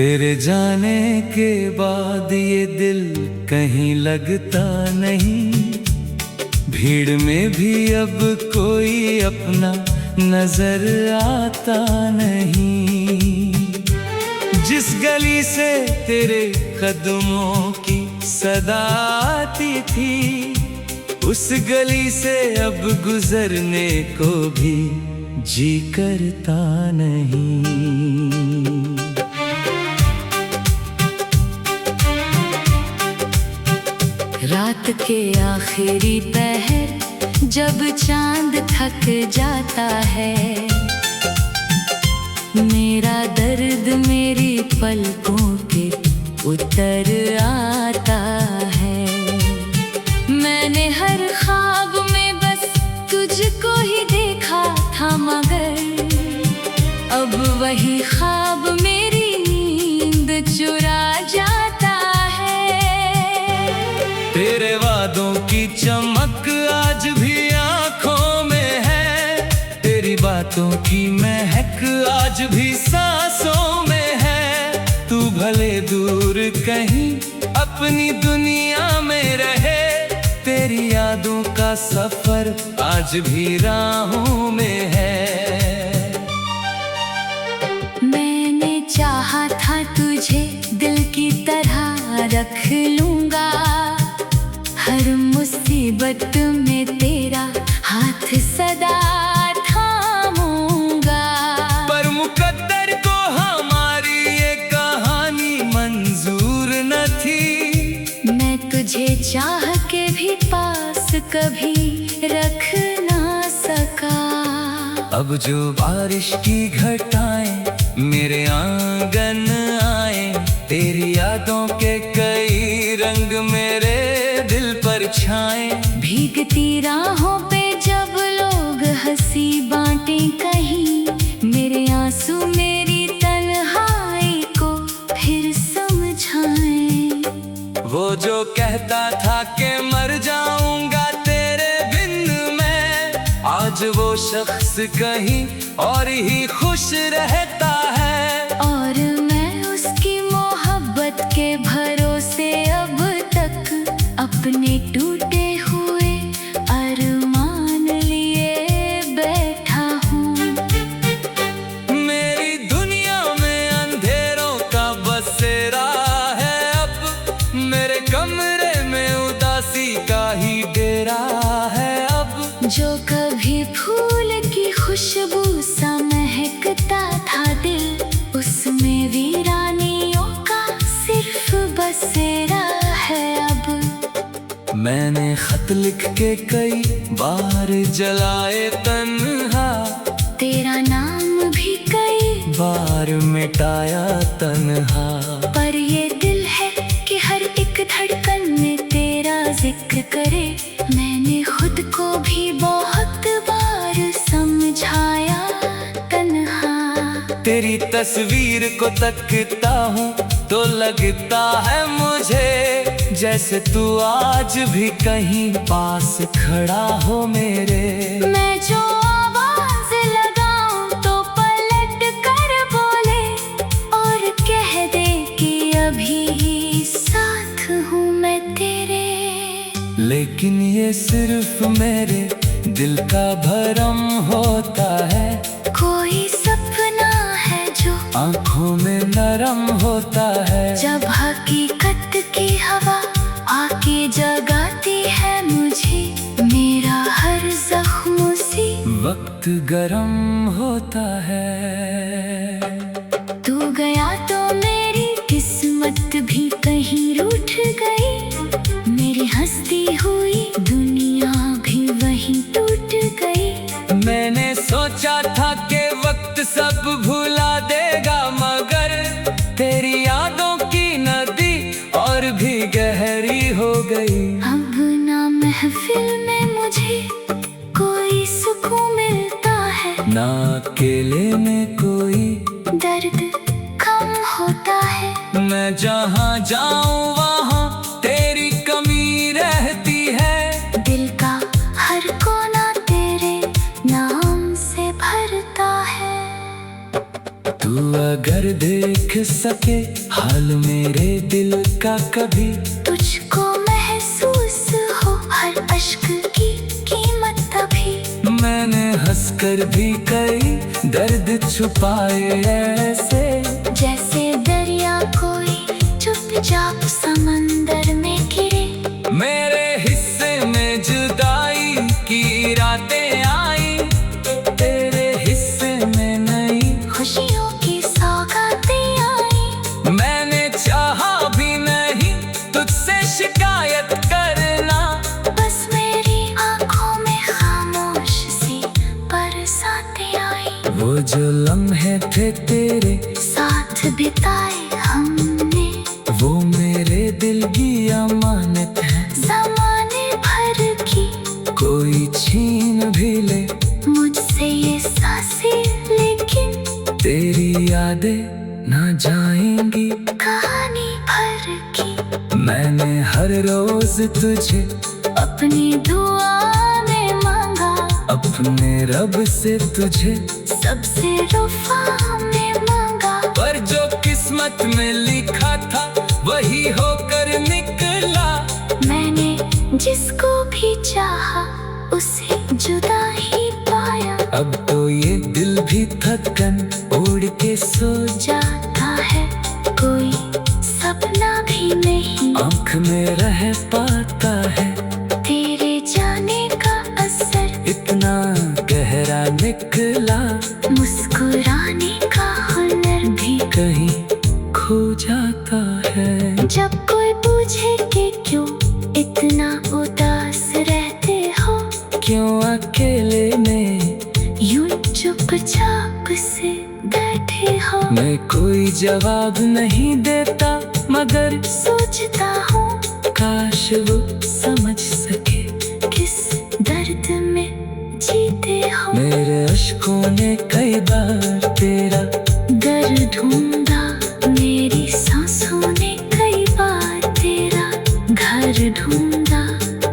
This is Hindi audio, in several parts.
तेरे जाने के बाद ये दिल कहीं लगता नहीं, भीड़ में भी अब कोई अपना नजर आता नहीं। जिस गली से तेरे कदमों की सदा आती थी, उस गली से अब गुजरने को भी जी करता नहीं। रात के आखिरी पहर जब चांद थक जाता है, मेरा दर्द मेरी पलकों पे उतर आता है। मैंने हर ख्वाब में बस तुझको ही देखा था, मगर अब वही ख्वाब मेरी नींद चुरा जाता है। तेरे वादों की चमक आज भी आँखों में है, तेरी बातों की महक आज भी सांसों में है। तू भले दूर कहीं अपनी दुनिया में रहे, तेरी यादों का सफर आज भी राहों में है। मैंने चाहा था तुझे दिल की तरह रख लूंगा, हर मुसीबत में तेरा हाथ सदा थामूंगा। पर मुकद्दर को हमारी ये कहानी मंजूर न थी, मैं तुझे चाह के भी पास कभी रख ना सका। अब जो बारिश की घटाएं मेरे आंगन आए, तेरी यादों के कई रंग मेरे दिल पर छाएं। भीगती राहों पे जब लोग हंसी बांटें कहीं, मेरे आंसू मेरी तन्हाई को फिर समझाएं। वो जो कहता था कि मर जाऊंगा तेरे बिन मैं, आज वो शख्स कहीं और ही खुश रहता है। और मैं उसकी मोहब्बत के भरोसे अब तक अपने टूटे हुए अरमान लिए बैठा हूँ। मेरी दुनिया में अंधेरों का बसेरा है अब, मेरे कमरे में उदासी का ही डेरा है अब। जो कभी फूल की खुशबू सा महकता था दिल, उसमें वीरानियों का सिर्फ बसेरा है अब। मैंने खत लिख के कई बार जलाए तन्हा, तेरा नाम भी कई बार मिटाया तन्हा। पर ये दिल है कि हर एक धड़कन में तेरा जिक्र करे। मैंने खुद को भी बहुत बार समझाया तन्हा। तेरी तस्वीर को तकता हूँ तो लगता है मुझे, जैसे तू आज भी कहीं पास खड़ा हो मेरे। मैं जो आवाज लगाऊं तो पलट कर बोले और कह दे कि अभी ही साथ हूँ मैं तेरे। लेकिन ये सिर्फ मेरे दिल का भरम होता है, कोई सपना है जो आँखों में नरम होता है। जब हकीकत की हवा आके जगाती है मुझे, मेरा हर जख्म सी वक्त गरम होता है। तू गया तो मेरी किस्मत भी कहीं रूठ गई, मेरी हंसती हुई दुनिया भी वहीं टूट गई। मैंने सोचा था कि वक्त सब भुला देगा, मगर तेरी यादों की नदी और भी गहरी हो गई। अब ना महफिल में मुझे कोई सुकून मिलता है, ना अकेले में कोई दर्द कम होता है। मैं जहाँ जाऊँ वहाँ तेरी कमी रहती है, दिल का हर कोना तेरे नाम से भरता है। तू तू अगर देख सके हाल मेरे दिल का कभी, तुझको महसूस हो हर अश्क की कीमत तभी। मैंने हंसकर भी कई दर्द छुपाए ऐसे, जैसे दरिया कोई चुपचाप समंदर में गिरे। मेरे हिस्से में जुदाई की रातें आई, तेरे हिस्से में नई खुशियों की सौगातें आई। मैंने चाहा भी नहीं तुझसे शिकायत करना, बस मेरी आंखों में खामोश सी बरसातें आई। वो जो लम्हे थे तेरे साथ बिताए हमने, वो मेरे दिल की अमानत है। ज़माने भर की कोई छीन भी ले मुझसे ये सांसें, लेकिन तेरी यादें ना जाएंगी। कहानी भर की मैंने हर रोज तुझे अपनी दुआ में मांगा, अपने रब से तुझे सबसे रुफा में मांगा। पर जो किस्मत में लिखा था वही होकर निकला। मैंने जिसको भी चाहा उसे जुदा ही पाया। अब तो ये दिल भी थकन उड़ के सो जाता है, कोई सपना भी नहीं आँख में रह पाता है। तेरे जाने का असर इतना गहरा निकला, मुस्कुराने का हुनर भी कहीं खो जाता है। जब कोई पूछे कि क्यों इतना उदास रहते हो, क्यों अकेले में यूं चुपचाप से बैठे हो। मैं कोई जवाब नहीं देता, मगर सोचता हूँ काश वो समझ सके किस दर्द में जीते हो। मेरे अश्कों ने कई बार तेरा घर ढूंढा, मेरी सांसों ने कई बार तेरा घर ढूंढा।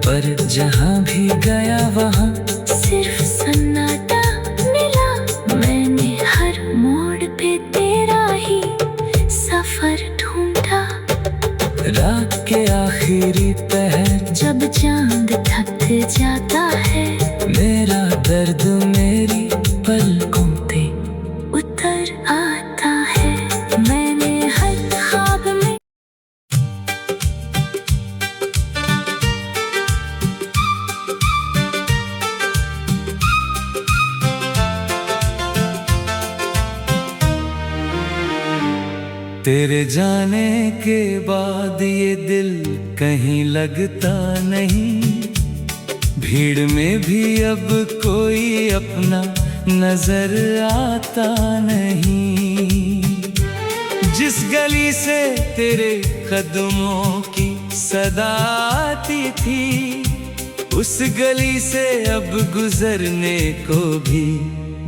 पर जहाँ भी गया वहाँ सिर्फ सन्नाटा मिला, मैंने हर मोड़ पे तेरा ही सफर ढूंढा। रात के आखिरी पहर जब चांद थक जाता है, मेरा दर्द मेरी पलकों पे उतर आता है। मैंने हर ख्वाब में तेरे जाने के बाद ये दिल कहीं लगता नहीं, भीड़ में भी अब कोई अपना नजर आता नहीं। जिस गली से तेरे कदमों की सदा आती थी, उस गली से अब गुजरने को भी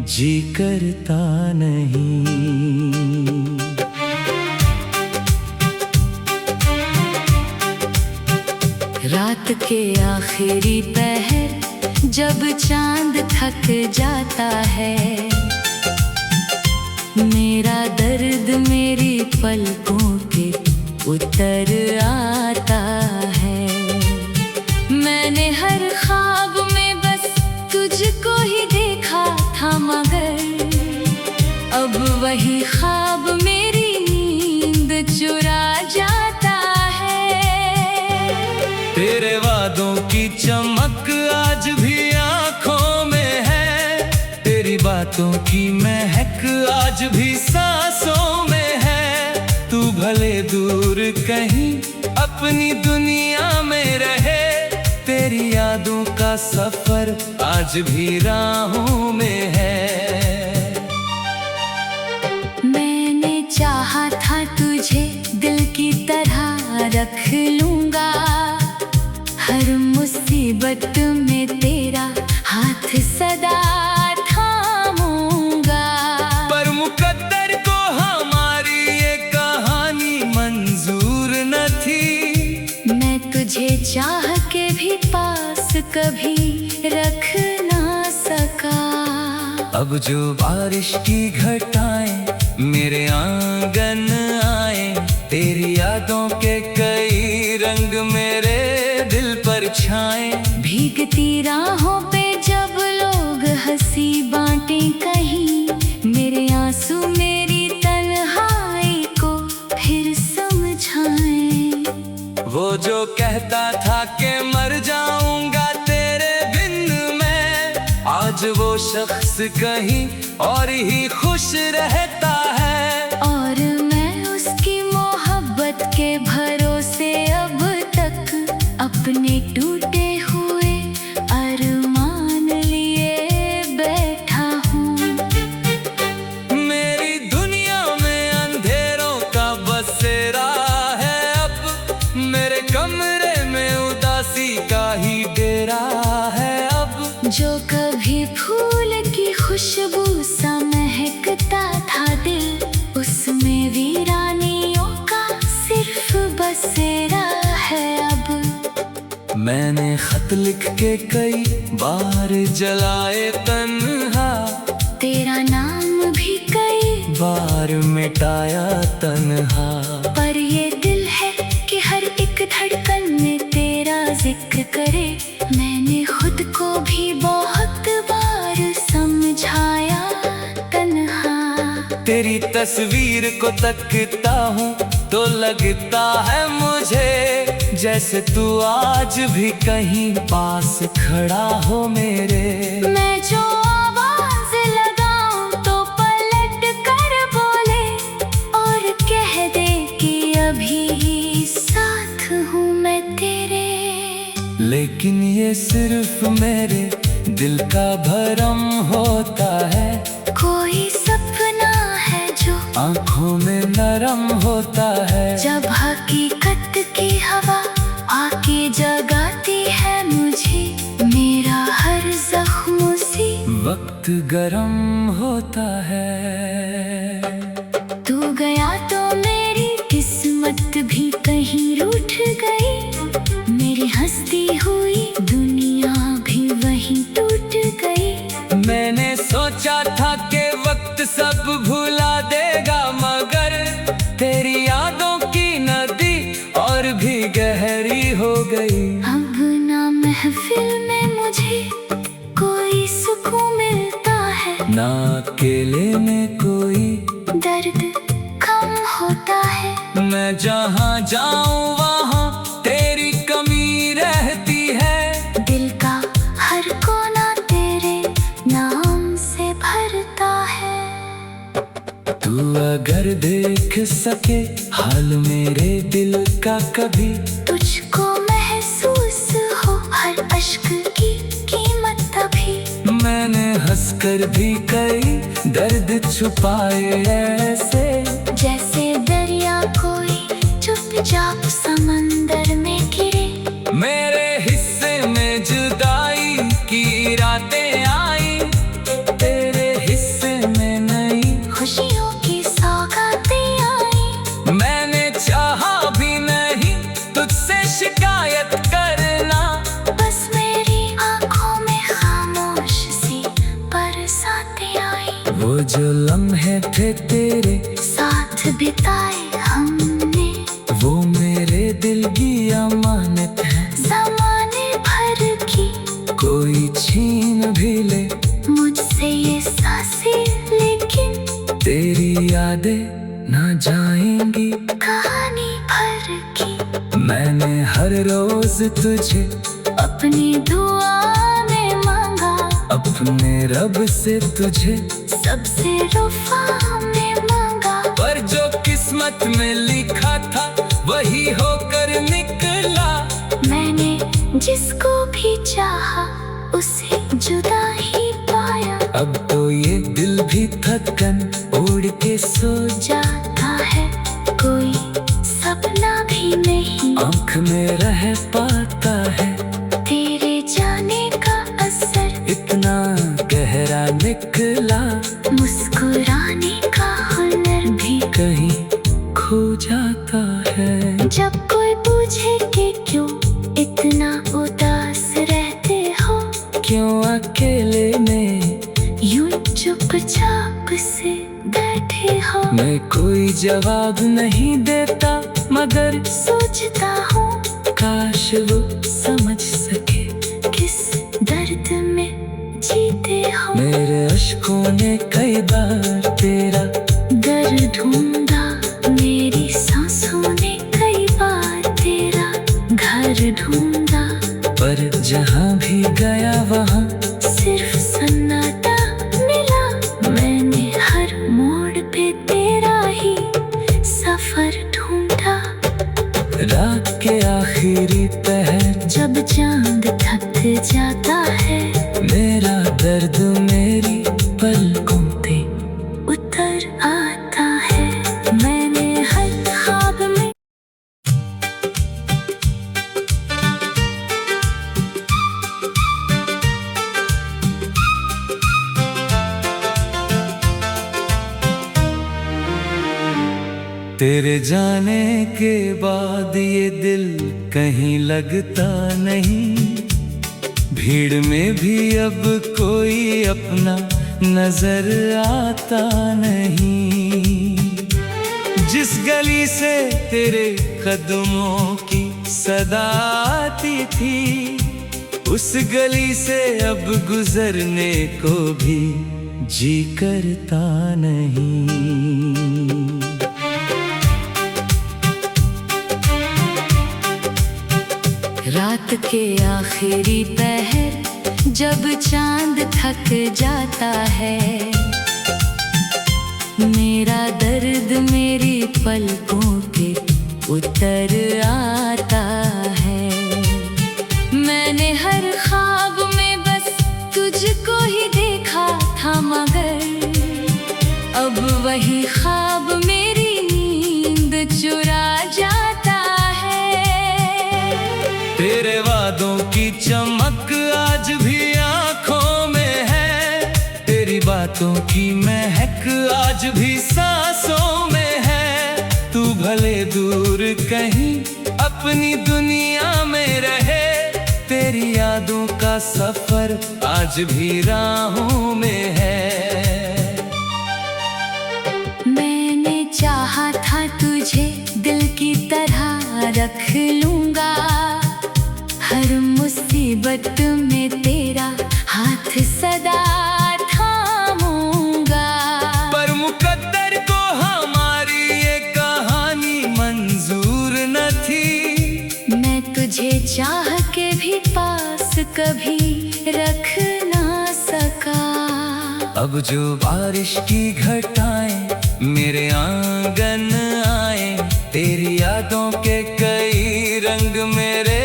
जी करता नहीं। रात के आखिरी पहर जब चांद थक जाता है, मेरा दर्द मेरी पलकों के उतर आता है। मैंने हर ख्वाब में बस तुझको ही देखा था, मगर अब वही ख्वाब मेरी नींद चुरा जाता है। तेरे वादों की चमक आज भी आँखों में है, तेरी बातों की महक आज भी सांसों में है। तू भले दूर कहीं अपनी दुनिया में रहे, तेरी यादों का सफर आज भी राहों में है। मैंने चाहा था तुझे दिल की तरह रख लूंगा, हर मुसीबत में तेरा हाथ सदा थामूंगा। पर मुकद्दर को हमारी ये कहानी मंजूर न थी, मैं तुझे चाह के भी पास कभी रख ना सका। अब जो बारिश की घटाएं मेरे आंगन आए, तेरी यादों के कई रंग मेरे दिल पर छाए। भीगती राहों पे जब लोग हंसी बांटे कहीं, मेरे आंसू मेरी तन्हाई को फिर समझाएं। वो जो कहता था कि मर जाऊंगा तेरे बिन मैं, आज वो शख्स कहीं और ही खुश रहता है। और मैं उसकी मोहब्बत के भरोसे अब तक अपने टूटे हुए अरमान लिए बैठा हूँ। मेरी दुनिया में अंधेरों का बसेरा है अब, मेरे कमरे में उदासी का ही डेरा है अब। जो कभी फूल की खुशबू सा महकता था दिल, उसमें वीरानियों का सिर्फ बसेरा है अब। मैंने खत लिख के कई बार जलाए तन्हा, तेरा नाम भी कई बार मिटाया तन्हा। पर ये दिल है कि हर एक धड़कन में तेरा जिक्र करे। मैंने खुद को भी बहुत बार समझाया तन्हा। तेरी तस्वीर को तकता हूँ तो लगता है मुझे, जैसे तू आज भी कहीं पास खड़ा हो मेरे। मैं जो आवाज लगाऊं तो पलट कर बोले और कह दे कि अभी ही साथ हूँ मैं तेरे। लेकिन ये सिर्फ मेरे दिल का भरम होता है, कोई सपना है जो आंखों में नरम होता है। जब हकीकत की हवा आके जगाती है मुझे, मेरा हर जख्म सी वक्त गरम होता है। तू गया तो मेरी किस्मत भी कहीं रूठ गई, मेरी हंसती हुई दुनिया भी वहीं टूट गई। मैंने सोचा था कि वक्त सब भुला देगा, मगर तेरी यादों की नदी और भी गहरी हो गई। अब ना महफिल में मुझे कोई सुकून मिलता है, ना अकेले में कोई दर्द कम होता है। मैं जहाँ जाऊँ वहाँ तेरी कमी रहती है, दिल का हर कोना तेरे नाम से भरता है। तू अगर देख सके हाल मेरे दिल का कभी, तुझको महसूस हो हर अश्क की कीमत तभी। मैंने हंसकर भी कई दर्द छुपाए ऐसे, जैसे दरिया कोई चुपचाप समंदर में गिरे। मेरे हिस्से में जुदाई की रातें आई, तेरे हिस्से में नई खुशियों की सौगातें आई। मैंने चाहा भी नहीं तुझसे शिकायत करना, बस मेरी आंखों में खामोश सी बरसातें आई। वो जो लम्हे थे तेरे साथ बिताए हमने, वो मेरे दिल की अमानत है। ज़माने भर की कोई छीन भी ले मुझसे ये सांसें, लेकिन तेरी यादें ना जाएंगी कहानी भर की। मैंने हर रोज तुझे अपनी दुआ में मांगा, अपने रब से तुझे सबसे रुफा में मांगा। पर जो किस्मत में लिखा था वही होकर निकला। मैंने जिसको भी चाहा उसे जुदा ही पाया। अब तो ये दिल भी थकन उड़ के सो जाता है, कोई सपना भी नहीं आँख में रह पाता है। तेरे जाने का असर इतना गहरा निकला, मुस्कुराने का हुनर भी कहीं खो जाता है। जब कोई पूछे कि क्यों इतना उदास रहते हो, क्यों अकेले में यूं चुपचाप से बैठे रहे हो। मैं कोई जवाब नहीं देता मगर सोचता हूँ काश वो समझ सके किस दर्द में जीते हो। मेरे अश्कों ने कई बार तेरा दर ढूंढा, मेरी सांसों ने कई बार तेरा घर ढूंढा। पर जहाँ भी गया वहाँ सिर्फ सन्नाटा मिला, मैंने हर मोड़ पे तेरा ही सफर ढूंढा। रात के आखिरी पहर जब चांद थक जाता है, मेरा दर्द मेरी पलकों पे उतर आता है। मैंने हर ख्वाब में तेरे जाने के बाद ये दिल कहीं लगता नहीं। भीड़ में भी अब कोई अपना नजर आता नहीं। जिस गली से तेरे कदमों की सदा आती थी, उस गली से अब गुजरने को भी जी करता नहीं। रात के आखिरी पहर जब चांद थक जाता है, मेरा दर्द मेरी पलकों पे उतर आता है। मैंने हर ख्वाब में बस तुझको ही देखा था, मगर अब वही ख्वाब मेरी नींद चुरा जाता है। तेरे वादों की चमक आज भी आंखों में है, तेरी बातों की महक आज भी सांसों में है। तू भले दूर कहीं अपनी दुनिया में रहे, तेरी यादों का सफर आज भी राहों में है। मैंने चाहा था तुझे दिल की तरह रख लूंगा, हर मुसीबत में तेरा हाथ सदा थामूंगा। पर मुकद्दर को हमारी ये कहानी मंजूर न थी। मैं तुझे चाह के भी पास कभी रख ना सका। अब जो बारिश की घटाएं मेरे आंगन आए, तेरी यादों के कई रंग मेरे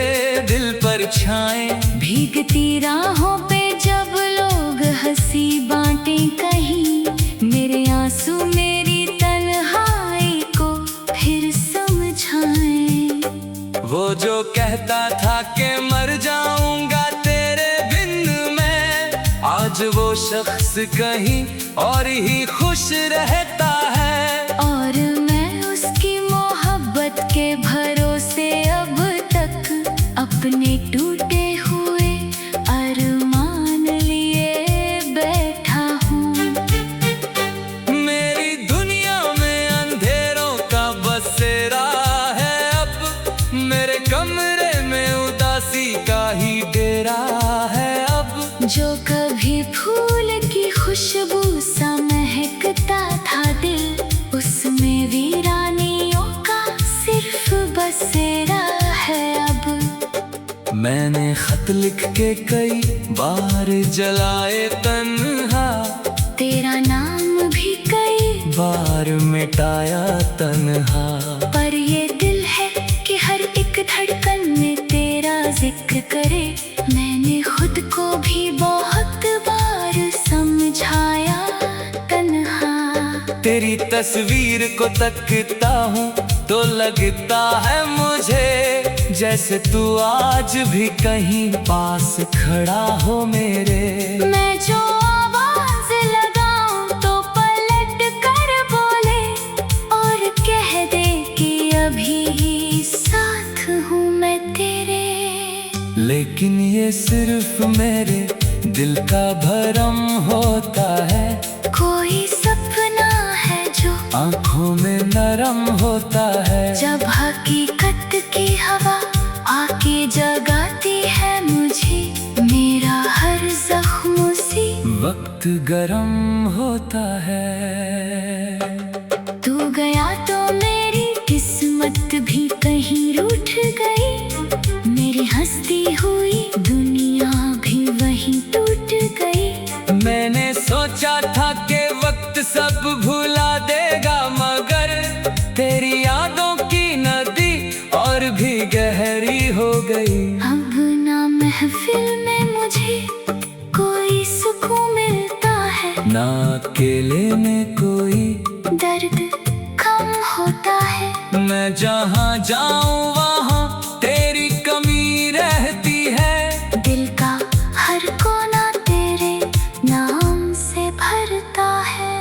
दिल पर छाएं। भीगती राहों पे जब लोग हंसी बांटें कहीं, मेरे आंसू मेरी तन्हाई को फिर समझाएं। वो जो कहता था कि मर जाऊंगा तेरे बिन मैं, आज वो शख्स कहीं और ही खुश रहता है। और मैं उसकी मोहब्बत के भरोसे अब तक अपने टूटे हुए अरमान लिए बैठा हूँ। मेरी दुनिया में अंधेरों का बसेरा है अब, मेरे कमरे में उदासी का ही डेरा है अब। जो कभी फूल की खुशबू सा महकता था दिल, उसमें वीरानियों का सिर्फ बसेरा है अब। मैंने खत लिख के कई बार जलाए तन्हा, तेरा नाम भी कई बार मिटाया तन्हा। पर ये दिल है कि हर एक धड़कन में तेरा जिक्र करे। मैंने खुद को भी बहुत बार समझाया तन्हा। तेरी तस्वीर को तकता हूँ तो लगता है मुझे, जैसे तू आज भी कहीं पास खड़ा हो मेरे। मैं जो आवाज लगाऊं तो पलट कर बोले और कह दे कि अभी ही साथ हूँ मैं तेरे। लेकिन ये सिर्फ मेरे दिल का भरम होता है। कोई सपना है जो आंखों में नरम होता है। जब हकीकत की हवा आके जगाती है मुझे, मेरा हर जख्म सी वक्त गरम होता है। तू गया तो मेरी किस्मत भी कहीं रूठ गई, मेरी हंसती हुई दुनिया भी वहीं टूट गई। मैंने सोचा था कि वक्त सब भुला देगा, मगर तेरी यादों की नदी और भी गहरी हो गई। अब ना महफिल में मुझे कोई सुकून मिलता है, ना अकेले में कोई दर्द कम होता है। मैं जहाँ जाऊँ वहाँ तेरी कमी रहती है। दिल का हर कोना तेरे नाम से भरता है।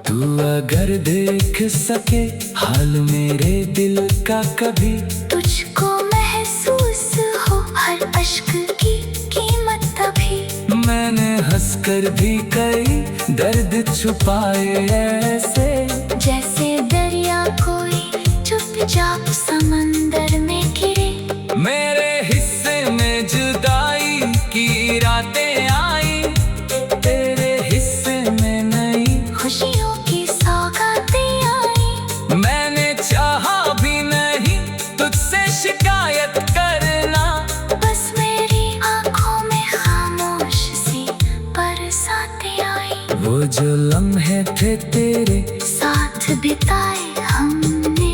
तू अगर देख सके हाल मेरे दिल का कभी, तुझको महसूस हो हर अश्क की कीमत तभी। मैंने हंसकर भी कई दर्द छुपाए ऐसे, जैसे दरिया कोई चुपचाप समंदर में गिरे। मेरे हिस्से में जुदाई की रातें आई, तेरे हिस्से में नई खुशियों की सौगातें आई। मैंने चाहा भी नहीं तुझसे शिकायत करना, बस मेरी आंखों में खामोश सी बरसातें आई। वो जो लम्हे थे तेरे साथ बिताए हमने,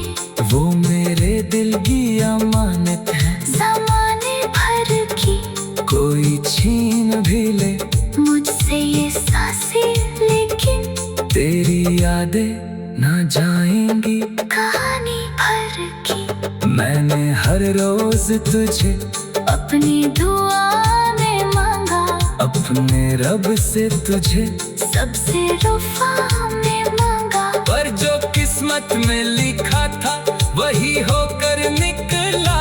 वो मेरे दिल की अमानत है। ज़माने भर की कोई छीन भी ले मुझसे ये सांसें, लेकिन तेरी यादें ना जाएंगी कहानी भर की। मैंने हर रोज तुझे अपनी दुआ में मांगा, अपने रब से तुझे सबसे रुफा में मांगा। पर जो किस्मत में लिखा था वही होकर निकला।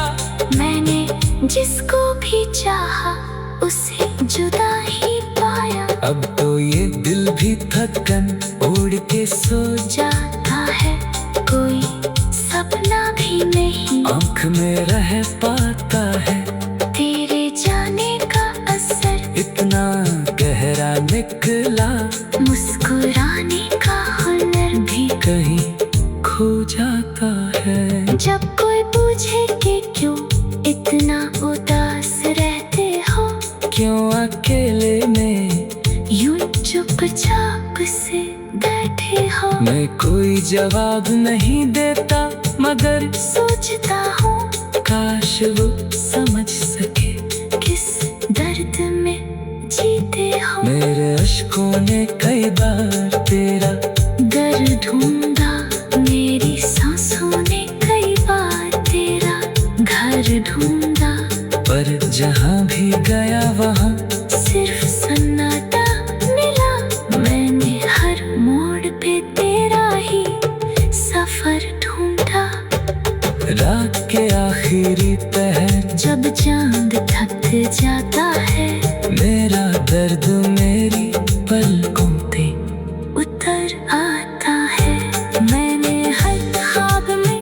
मैंने जिसको भी चाहा उसे जुदा ही पाया। अब तो ये दिल भी थकन उड़ के सो जाता है, कोई सपना भी नहीं आँख में रह पाता है। तेरे जाने का असर इतना गहरा निकला, मुस्कुराने का हुनर भी कहीं खो जाता है। जब कोई पूछे कि क्यों इतना उदास रहते हो, क्यों अकेले में यूं चुपचाप से बैठे हो। मैं कोई जवाब नहीं देता, मगर सोचता हूँ काश वो समझ सके किस दर्द में जीते हो। मेरे अश्कों ने कई बार तेरा दर ढूंढा, मेरी सांसों ने कई बार तेरा घर ढूंढा। पर जहाँ भी गया वहाँ सिर्फ सन्नाटा मिला। मैंने हर मोड़ पे तेरा ही सफर ढूंढा। रात के आखिरी पहर जब चांद थक जाता है, मेरा दर्द मेरी पलकों पे उतर आता है। मैंने हर ख्वाब में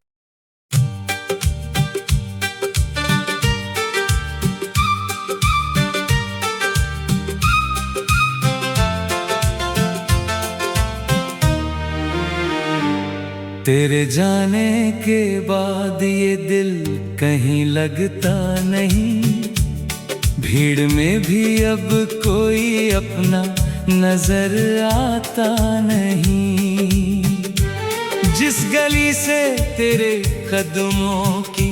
तेरे जाने के बाद ये दिल कहीं लगता नहीं, भीड़ में भी अब कोई अपना नजर आता नहीं। जिस गली से तेरे कदमों की